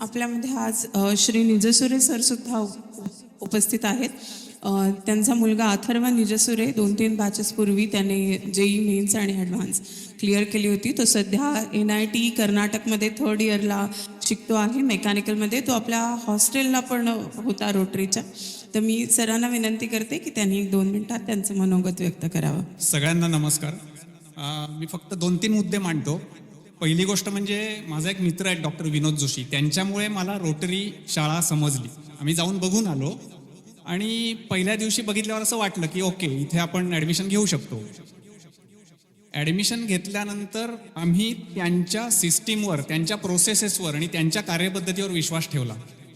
आपल्यामध्ये आज श्री निजसुरे सर सुद्धा उपस्थित आहेत. त्यांचा मुलगा अथर्व निजसुरे 2-3 बॅचेस पूर्वी त्याने जेई मेन्स आणि ॲडव्हान्स क्लिअर केली होती. तो सध्या NIT कर्नाटकमध्ये 3rd इयरला शिकतो आहे मेकॅनिकलमध्ये. तो आपल्या हॉस्टेलला पण होता रोटरीच्या. तर मी सरांना विनंती करते की त्यांनी 2 मिनिटात त्यांचं मनोगत व्यक्त करावं. सगळ्यांना नमस्कार. मी फक्त 2-3 मुद्दे मांडतो. पहिली गोष्ट म्हणजे माझा एक मित्र आहे डॉक्टर विनोद जोशी, त्यांच्यामुळे मला रोटरी शाळा समजली. आम्ही जाऊन बघून आलो आणि पहिल्या दिवशी बघितल्यावर असं वाटलं की ओके, इथे आपण ॲडमिशन घेऊ शकतो. ॲडमिशन घेतल्यानंतर आम्ही त्यांच्या सिस्टीमवर, त्यांच्या प्रोसेसेसवर आणि त्यांच्या कार्यपद्धतीवर विश्वास ठेवला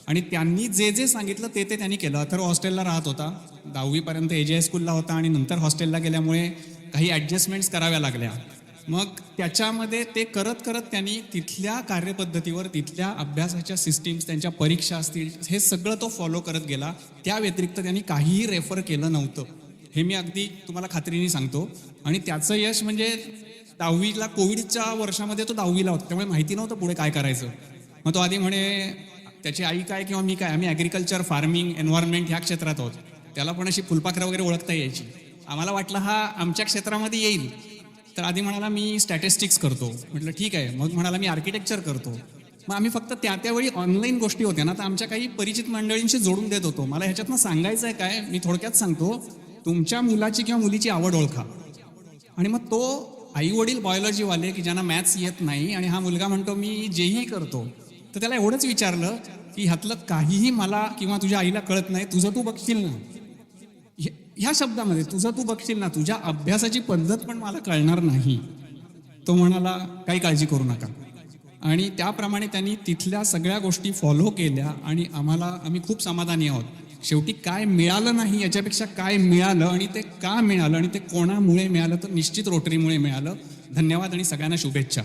आणि त्यांनी जे जे सांगितलं ते त्यांनी केलं. अथर्व हॉस्टेलला राहत होता, 10वीपर्यंत AJ स्कूलला होता आणि नंतर हॉस्टेलला गेल्यामुळे काही ॲडजस्टमेंट्स कराव्या लागल्या. मग त्याच्यामध्ये ते करत करत त्यांनी तिथल्या कार्यपद्धतीवर, तिथल्या अभ्यासाच्या सिस्टीम्स, त्यांच्या परीक्षा असतील, हे सगळं तो फॉलो करत गेला. त्या व्यतिरिक्त त्यांनी काहीही रेफर केलं नव्हतं, हे मी अगदी तुम्हाला खात्रीने सांगतो. आणि त्याचं यश म्हणजे 10वीला, कोविडच्या वर्षामध्ये तो 10वीला होता, त्यामुळे माहिती नव्हतं पुढे काय करायचं. मग तो आधी म्हणे त्याची आई काय किंवा मी काय, आम्ही ॲग्रिकल्चर, फार्मिंग, एन्व्हायरमेंट ह्या क्षेत्रात आहोत. त्याला पण अशी फुलपाखरं वगैरे ओळखता यायची. आम्हाला वाटलं हा आमच्या क्षेत्रामध्ये येईल. तर आधी म्हणाला मी स्टॅटिस्टिक्स करतो. म्हटलं ठीक आहे. मग म्हणाला मी आर्किटेक्चर करतो. मग आम्ही फक्त त्यावेळी ऑनलाईन गोष्टी होत्या ना, तर आमच्या काही परिचित मंडळींशी जोडून देत होतो. मला ह्याच्यातनं सांगायचं आहे काय, मी थोडक्यात सांगतो, तुमच्या मुलाची किंवा मुलीची आवड ओळखा. आणि मग तो आई वडील बायोलॉजीवाले की ज्यांना मॅथ्स येत नाही आणि हा मुलगा म्हणतो मी जेही करतो, तर त्याला एवढंच विचारलं की ह्यातलं काहीही मला किंवा तुझ्या आईला कळत नाही, तुझं तू बघशील ना. ह्या शब्दामध्ये तुझं तू बघशील ना, तुझ्या अभ्यासाची पद्धत पण मला कळणार नाही. तो म्हणाला काही काळजी करू नका. आणि त्याप्रमाणे त्यांनी तिथल्या सगळ्या गोष्टी फॉलो केल्या आणि आम्ही खूप समाधानी आहोत. शेवटी काय मिळालं नाही याच्यापेक्षा काय मिळालं आणि ते का मिळालं आणि ते कोणामुळे मिळालं, तर निश्चित रोटरीमुळे मिळालं. धन्यवाद आणि सगळ्यांना शुभेच्छा.